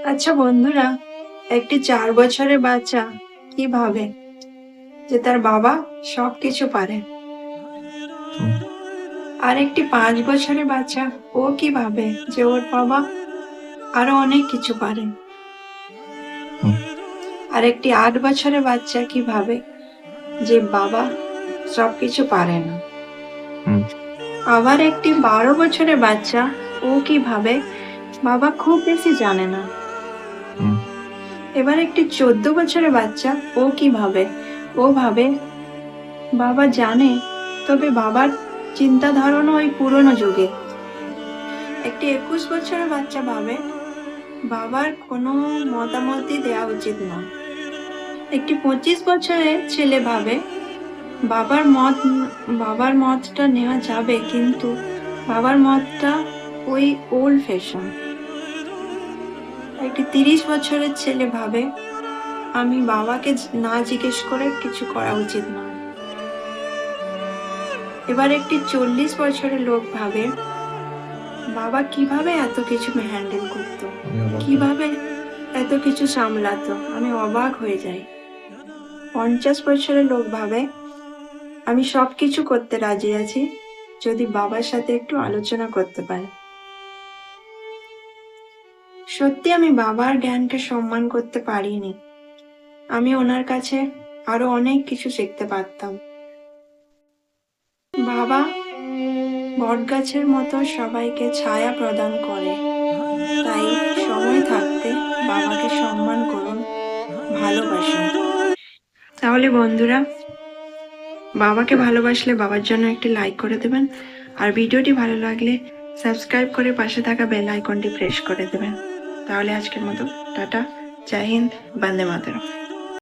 আচ্ছা বন্ধুরা, একটি 4 বছরের বাচ্চা কি ভাবে যে তার বাবা সবকিছু পারে, হুম, আর একটি 5 বছরের বাচ্চা ও কি ভাবে যে ওর বাবা আরো অনেক কিছু পারে, হুম, আর একটি 8 বছরের বাচ্চা কি ভাবে যে বাবা সবকিছু পারে না। হুম, আবার একটি 12 বছরের বাচ্চা ও কি ভাবে বাবা খুব বেশি জানে না। হুম, এবার একটি 14 বছরের বাচ্চা ও কি ভাবে, ও ভাবে বাবা জানে, তবে বাবার চিন্তা ধারণা ওই পুরনো যুগে। একটি 21 বছরের বাচ্চা ভাবে বাবার কোনো মতামতই দেওয়া উচিত নয়। একটি 25 বছরের ছেলে ভাবে বাবার মতটা নেওয়া যাবে, কিন্তু বাবার মতটা ওই ওল্ড ফ্যাশন। একটি 30 বছরের ছেলে ভাবে আমি বাবাকে না জিজ্ঞেস করে কিছু করা উচিত নয়। এবার একটি 40 বছরের লোক ভাবে বাবা কিভাবে এত কিছু হ্যান্ডেল করতো, আমি অবাক হই। কিভাবে এত কিছু সামলাতো, আমি অবাক হয়ে যাই। 50 বছরের লোক ভাবে আমি সবকিছু করতে রাজি আছি, যদি বাবার সাথে একটু আলোচনা করতে পারে। সত্যি আমি বাবার জ্ঞানকে সম্মান করতে পারিনি। আমি ওনার কাছে আরো অনেক কিছু শিখতে পারতাম। বাবা বটগাছের মতো সবাইকে ছায়া প্রদান করে, তাই সময় থাকতে বাবাকে সম্মান করুন, ভালোবাসুন। তাহলে বন্ধুরা, বাবাকে ভালোবাসলে বাবার জন্য একটি লাইক করে দেবেন, আর ভিডিওটি ভালো লাগলে সাবস্ক্রাইব করে পাশে থাকা বেল আইকনটি প্রেস করে দেবেন। তাহলে আজকের মতো টাটা, জয় হিন্দ, বন্দে মাতরম।